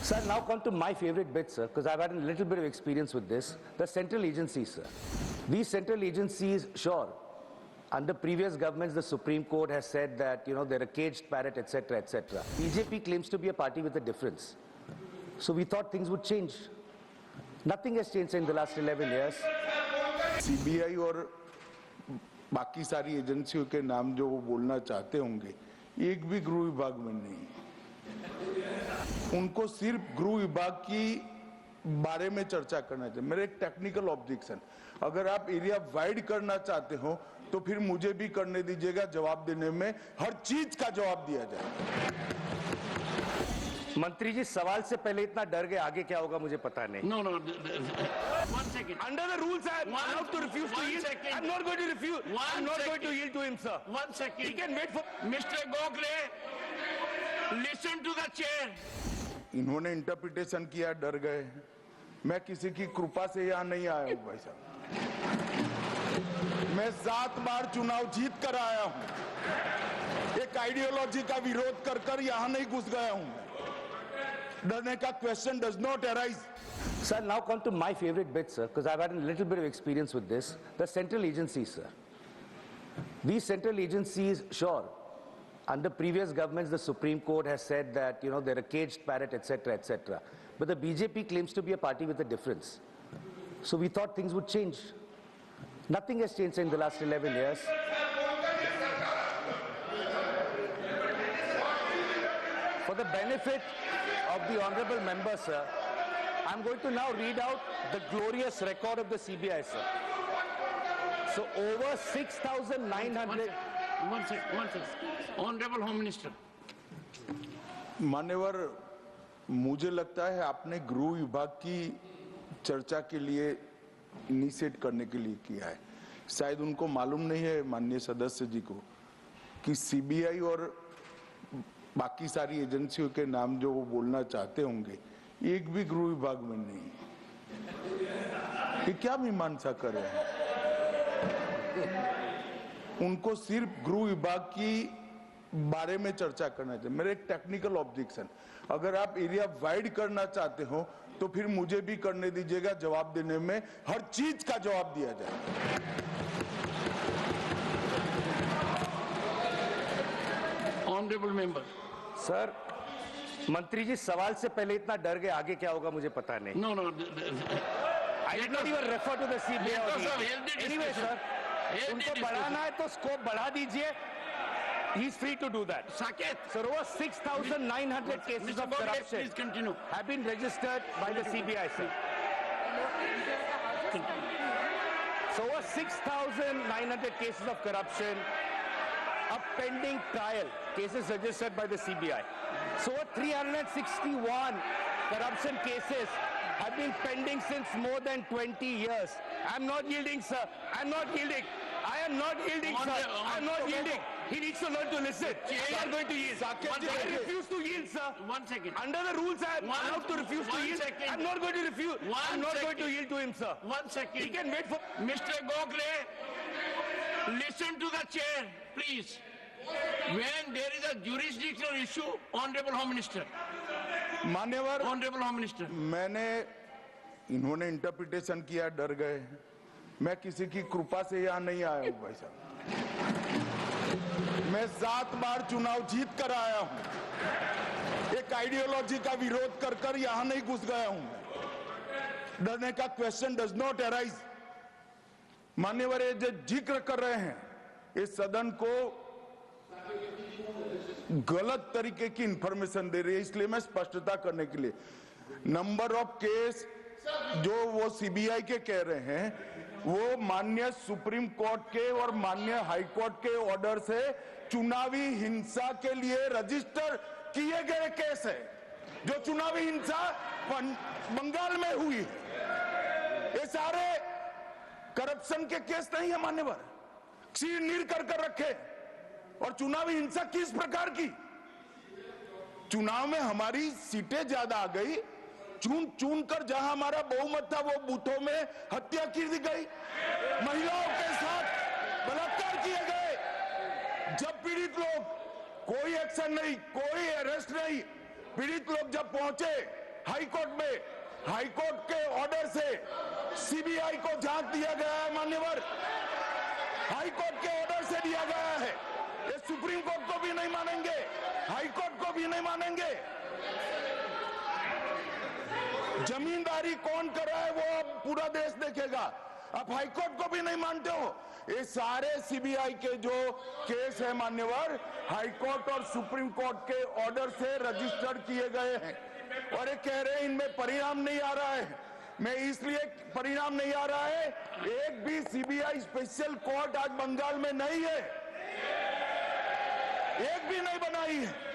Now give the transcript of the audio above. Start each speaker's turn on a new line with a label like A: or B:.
A: Sir, now come to my favorite bit, sir, because I've had a little bit of experience with this. The central agencies, sir. These central agencies, sure, under previous governments, the Supreme Court has said that, they're a caged parrot, etc., etc. BJP claims to be a party with a difference. So we thought things would change. Nothing has changed in the last 11 years.
B: CBI और बाकी सारी एजेंसियों के नाम जो वो बोलना चाहते होंगे, एक भी गृह विभाग में नहीं। उनको सिर्फ गृह विभाग की बारे में चर्चा करना चाहिए। मेरा एक टेक्निकल ऑब्जेक्शन, अगर आप एरिया वाइड करना चाहते हो तो फिर मुझे भी करने दीजिएगा, जवाब देने में हर चीज का जवाब दिया जाए।
A: मंत्री जी, सवाल से पहले इतना डर गए, आगे क्या होगा मुझे पता नहीं।
C: No. 1 second.
A: Under the rules, I am allowed to refuse to yield. I'm not going to refuse. I'm not going to yield to him, sir.
C: 1 second.
A: He can wait for.
C: Mr. Gokhale, listen to the chair.
B: इन्होंने interpretation किया, डर गए। मैं किसी की कृपा से यहाँ नहीं आया हूँ भाई साहब। मैं 7 बार चुनाव जीत कर आया हूँ। एक आइडियोलॉजी का विरोध कर कर यहाँ नहीं घुस गया हूँ। डरने का question does not arise.
A: Sir, now come to my favorite bit, sir, because I've had a little bit of experience with this. The central agencies, sir. These central agencies, sure, under previous governments, the Supreme Court has said that, they're a caged parrot, etc., etc. But the BJP claims to be a party with a difference. So we thought things would change. Nothing has changed in the last 11 years. For the benefit of the honorable member, sir, I'm going to now read out the glorious record of the CBI, sir. So over 6,900...
C: One second. Honorable Home Minister.
B: मान्यवर, मुझे लगता है आपने गृह विभाग की चर्चा के लिए इनिशिएट करने के लिए किया है। शायद उनको मालूम नहीं है माननीय सदस्य जी को कि सीबीआई और बाकी सारी एजेंसियों के नाम जो वो बोलना चाहते होंगे, एक भी गृह विभाग में नहीं। ये क्या मीमांसा कर रहे हैं? उनको सिर्फ गृह विभाग की बारे में चर्चा करना चाहिए। मेरा एक टेक्निकल ऑब्जेक्शन, अगर आप एरिया वाइड करना चाहते हो तो फिर मुझे भी करने दीजिएगा, जवाब देने में हर चीज का जवाब दिया जाए।
C: Honorable member.
A: सर, मंत्री जी, सवाल से पहले इतना डर गए, आगे क्या होगा मुझे पता नहीं।
C: No.
A: I did not even refer to the CBI. Anyway, sir, उनको बढ़ाना है तो स्कोप बढ़ा दीजिए. He's free to do that.
C: Saket.
A: Sir, over 6,900 cases
C: Mr.
A: of
C: Gokhale,
A: corruption
C: please continue.
A: have been registered by the CBI, sir. So over 6,900 cases of corruption, a pending trial, cases registered by the CBI. So over 361 corruption cases have been pending since more than 20 years. I'm not yielding, sir. I'm not yielding. I am not yielding, sir. I'm not yielding. He needs to learn to listen. I'm not going to yield. I refuse to yield, sir.
C: 1 second.
A: Under the rules, I am allowed to refuse to yield. I'm not going to refuse. I'm not going to yield to him, sir.
C: 1 second.
A: He can wait for...
C: Mr. Gokhale, listen to the chair, please. When there is a jurisdictional issue, Honorable Home Minister.
B: मान्यवर,
C: Honorable Home Minister.
B: इन्होंने interpretation किया, डर गए। मैं किसी की कृपा से यहाँ नहीं आया हूँ भाई साहब। मैं 7 बार चुनाव जीत कर आया हूँ। एक आइडियोलॉजी का विरोध कर कर यहाँ नहीं घुस गया हूँ। डरने का क्वेश्चन डज नॉट अराइज। मान्यवर, ये जो जिक्र कर रहे हैं, इस सदन को गलत तरीके की इंफॉर्मेशन दे रही है, इसलिए मैं स्पष्टता करने के लिए नंबर ऑफ केस जो वो सीबीआई के कह रहे हैं, वो माननीय सुप्रीम कोर्ट के और माननीय हाई कोर्ट के ऑर्डर से चुनावी हिंसा के लिए रजिस्टर किए गए केस है। जो चुनावी हिंसा बंगाल में हुई, ये सारे करप्शन के केस नहीं है मान्यवर। चीर कर रखे। और चुनावी हिंसा किस प्रकार की? चुनाव में हमारी सीटें ज्यादा आ गई, चुन कर जहां हमारा बहुमत था वो बूथों में हत्या की दी गई, महिलाओं के साथ बलात्कार किए गए। जब पीड़ित लोग, कोई एक्शन नहीं, कोई अरेस्ट नहीं, पीड़ित लोग जब पहुंचे, हाई कोर्ट के ऑर्डर से सीबीआई को जांच दिया गया है मान्यवर, हाई कोर्ट के ऑर्डर से दिया गया है। ये सुप्रीम कोर्ट को भी नहीं मानेंगे, हाई कोर्ट को भी नहीं मानेंगे। जमींदारी कौन कर रहा है वो अब पूरा देश देखेगा। आप हाई कोर्ट को भी नहीं मानते हो। ये सारे सीबीआई के जो केस है मान्यवर, हाई कोर्ट और सुप्रीम कोर्ट के ऑर्डर से रजिस्टर्ड किए गए हैं और ये कह रहे हैं इनमें परिणाम नहीं आ रहा है। मैं इसलिए परिणाम नहीं आ रहा है, एक भी सीबीआई स्पेशल कोर्ट आज बंगाल में नहीं है, एक भी नहीं बनाई है।